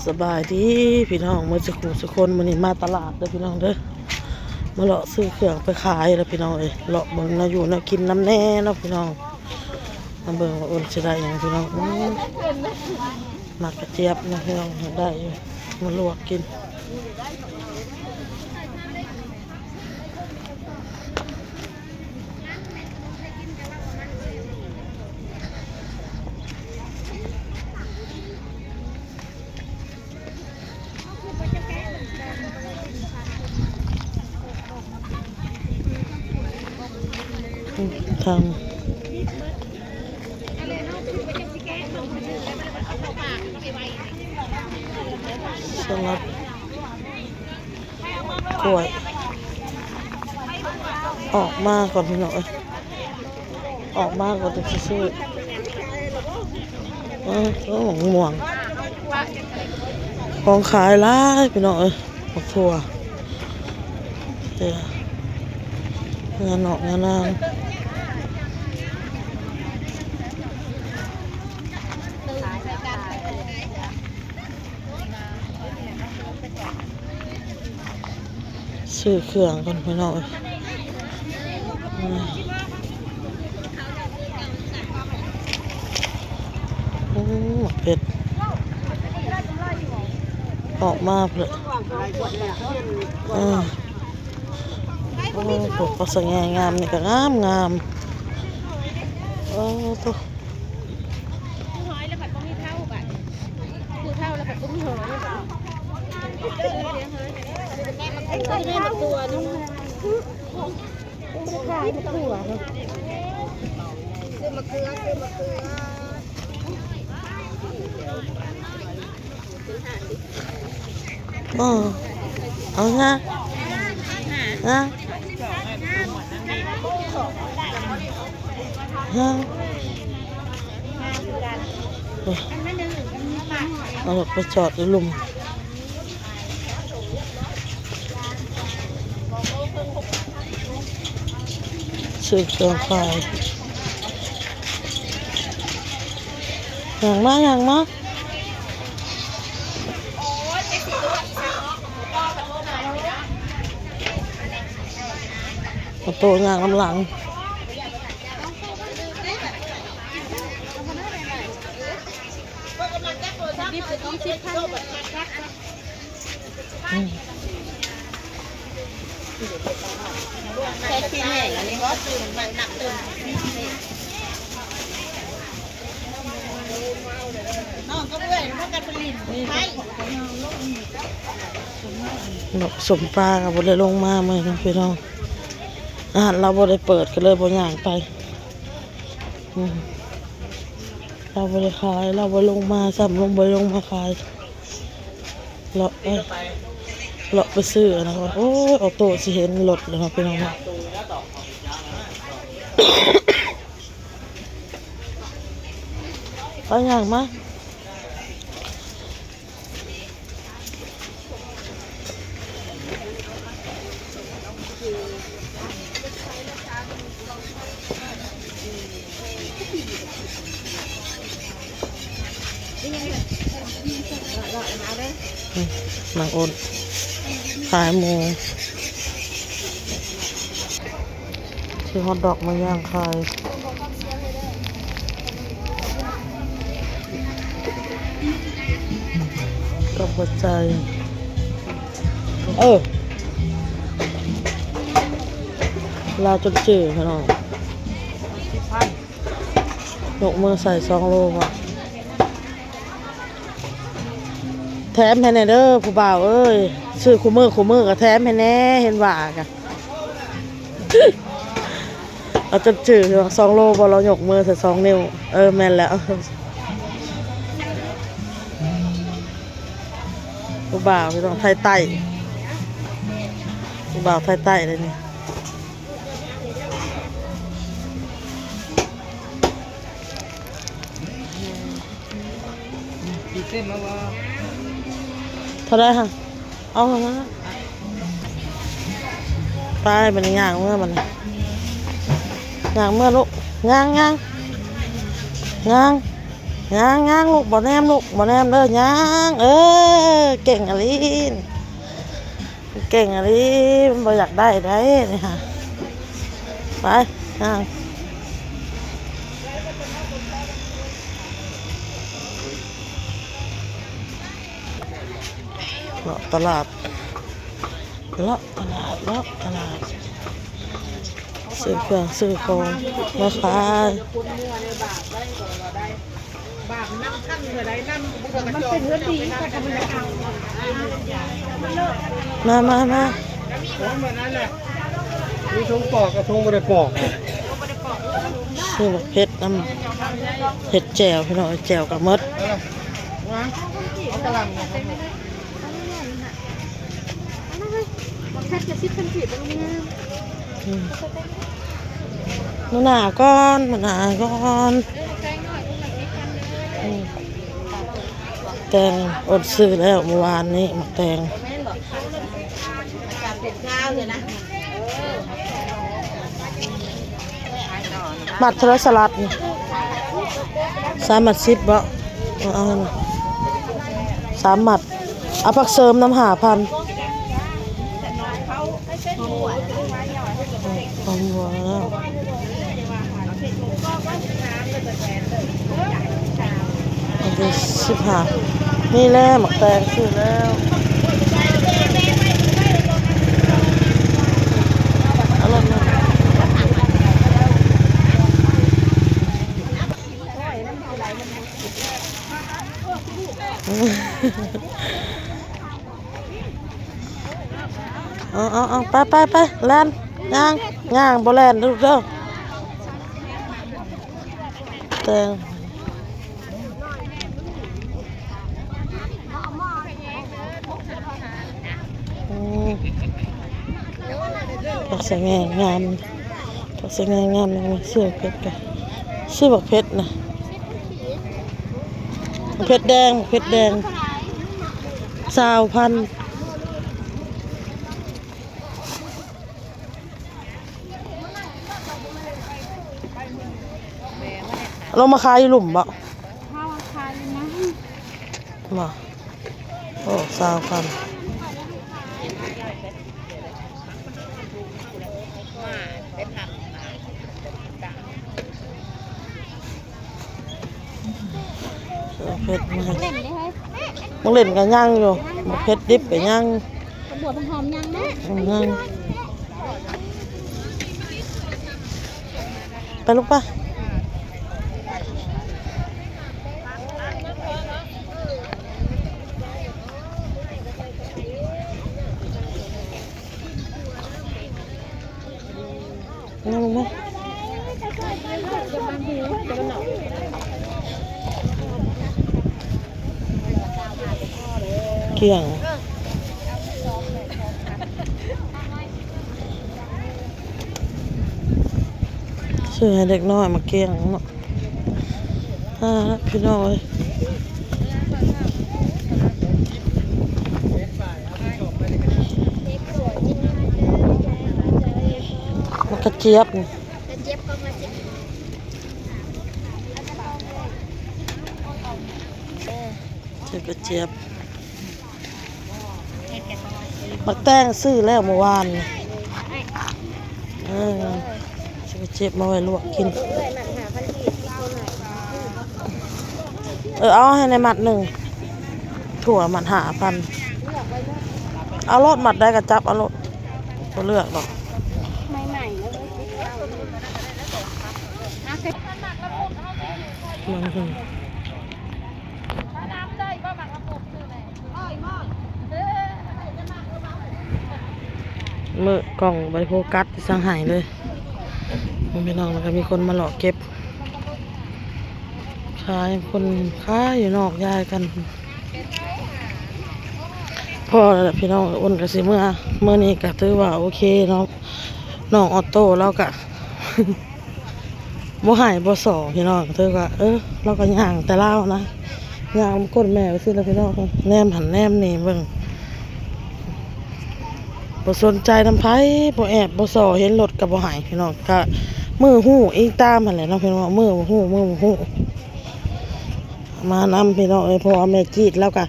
สบายดีพี่น้องเมื่อสักคนมื้อนี้มาตลาดเด้อพี่น้องเด้อมาเลาะซื้อเครื่องไปขายแล้วพี่น้องเอ้ยเลาะเบิ่งน่าอยู่น่ากินน้ำแน่เนาะพี่น้องมาเบิ่งว่าอ้นสิได้หยังพี่น้องมักกระเจี๊ยบนะพี่น้องได้อยู่มาลวกกินทางสลัดกล้วยออกมาก่อนพี่น้องออกมาก่อนจะซื้อม่วงของขายร้ายพี่น้องบักถั่วงานออกงานนางซื้อเครื่องก่อนพี่น้องเป็ดออกมาเลยโอ้โหก็สง่างามนี่ก็งามโอ้ตัวหอยแล้วผัดบะหมี่เท่าบัดคือเท่าแล้วผัดบะหมี่หอยไอ้ตัวนี้มันตัวนึงขายมันถั่วครับซื้อมะเขือเอาฮะฮะเอาไปจอดลุมซื้อเครื่องขายอย่างมากโตอย่างลำหลังแค่ที่แม่อันนี้ก็ตื่นมันหนักตื่นน้องก็เบื่อมันกันผลิตใช่สมปลากับบได้ลงมาเมื่อน้องพี่น้องอาหารเราบ่ได้เปิดก็เลยบ่ย่างไปเราบ่ได้ขายเราบ่ลงมาซ้ำลงบ่ลงมาขายเลาะไปซื้อนะครับโอ้ยออโต้สิเห็นรถเลยครับพี่น้องไปย่างมาหนังอ้นขายหมูที่ฮอทดอกมาย่างขายกับหัวใจลาจนจืดพี่น้องยกมือใส่2 โลว่ะแถมให้แน่เด้อผู้บ่าวเอ้ยซื้อคู่มือก็แถมให้แน่เห็นว่ากะเราจะจืด2 โลพอเรายกมือใส่2 นิ้วแม่นแล้วผู้บ่าวพี่ต้องไทยใต้ผู้บ่าวไทยใต้เลยนี่เต้นมาว่าเท่าไรฮะเอามาไปมันย่างเมื่อมันย่างเมื่อลูกย่าง ย่างลูกบ่แนมเด้อย่างเก่งอะลินเก่งอะลินบ่อยากได้ได้นี่ฮะไปย่างเลาะตลาดซื้อเครื่องซื้อของมาขาย มันเป็นเรื่องดีก็ทำให้เอา มา ของแบบนั้นแหละมีทงปอกกับทงไม่ได้ปอก ซื้อบักเพชรน้ำเห็ดแจ่วพี่น้องแจ่วกับมด วางเอากระหล่ำ แค่จะซิปเป็นผิดตรงนี้ มันหนาก้อนแตงอดซื้อแล้วเมื่อวานนี้มาแตง การเป็นข้าวเลยนะ มัดโทรสลัดนี่3 มัด 10บ่เอาให้หน่อย3 มัดเอาผักเสริมน้ำ5,000เอาหัวแล้วอันที่15นี่แหละหมักแตงซื้อแล้วอร่อยมากเอาไปแล่นย่างบ่แล่นลูกเด้อแตงผักสะแงงามเลยเสื้อเพชรกันชื่อบักเพชรนะเพชรแดง20,000เรามาขายอยู่หลุมบ่ ข้าวคายนะ บ่โอ้20,000เพชรมา เล่นได้ไหม มึงเล่นกันย่างอยู่บักเพชรดิบไปย่าง บวชหอมยังนะ ย่างไปลูกป่ะนั่งไหมเกี่ยงซื้อให้เด็กน้อยมาเกี่ยงเนาะพี่น้อยมากระเจี๊ยบนี่ซื้อกระเจี๊ยบมักแตงซื้อแล้วเมื่อวานนี่ซื้อกระเจี๊ยบมาไว้ลวกกินเอาให้ในหมัด1ถั่วหมัด5,000เอารถหมัดได้กระจับเอารถก็เลือกหรอก ใหม่ๆแล้ว มันคือมือกล่องบริโภคกัสที่สั่งหายเลยมันพี่น้องแล้วก็มีคนมาหลอกเก็บขายคนค้ายอยู่นอกยายกันพ่อแล้วพี่น้องอ้นกับสิเมื่อนี้ก็ถือว่าโอเคเนาะน้องออโต้เราก็ บ่หายบ่สอพี่น้องถือว่าเราก็ย่างแต่เล่านะย่างก้นแม่ไปซื้อแล้วพี่น้องแนมหันแนมนี่เบิ่งบ่สนใจนำไผบ่แอบบ่สอเห็นรถก็บ่หายพี่น้องก็มือหู้อีกตามหั่นแหละเนาะพี่น้องมือหู้ มานำพี่น้องเอ้ยเพราะว่าแม่จีดแล้วก็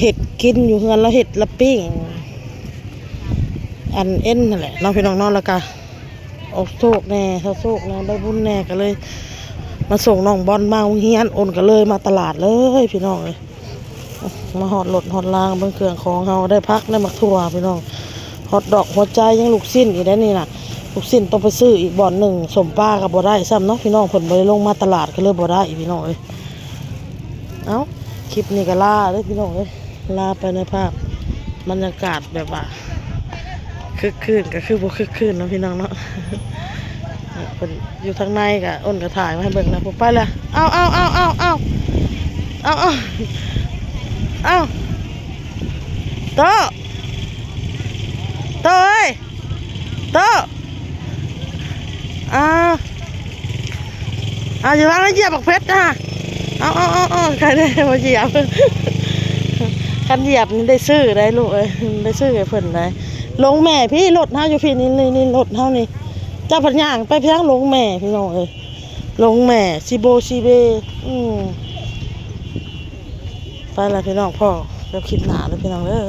เห็ดกินอยู่เฮือนแล้วเห็ดละปิ้งอันเอ็นนั่นแหละน้องพี่น้องนอนแล้วก็ออกโชคแน่เท่าโชคแน่ได้บุญแน่ก็เลย มาส่งน้องบอลมาโรงเรียนโอนก็เลยมาตลาดเลยพี่น้องเอ้ยมาหอดรถหอดรางเบิ่งเครื่องของเฮาได้พักได้มักทั่วพี่น้องฮอตดอกหัวใจยังลูกสิ้นอีกได้นี่น่ะลูกสิ้นต้องไปซื้ออีกบ่อนหนึ่งสมป้ากับบ่ได้ซ้ำเนาะพี่น้องเพิ่นบ่ได้ลงมาตลาดก็เลยบ่ได้พี่น้องเอ้ยเอ้าคลิปนี้ก็ลาเด้อพี่น้องเอ้ยลาไปในภาพบรรยากาศแบบว่าคึกคืนก็คือบ่คึกคืนเนาะพี่น้องเนาะเพิ่นอยู่ทางในก็อ้นก็ถ่ายมาให้เบิ่งนะผมไปละเอาโตเอ้ยโตอย่าว่าเหยียบบักเพชรนะใครได้มาเหยียบคันเหยียบนี่ได้ซื้อได้ลูกเอ้ยได้ซื้อให้เพิ่นได้ลงแม่พี่รถเฮาอยู่พี่นี่รถเฮานี่เจ้าพันย่างไปเพียงลงแม่พี่น้องเอ้ยลงแม่ซีโบซีเบไปละพี่น้องพ่อเดี๋ยวคลิปหน้าเลยพี่น้องเด้อ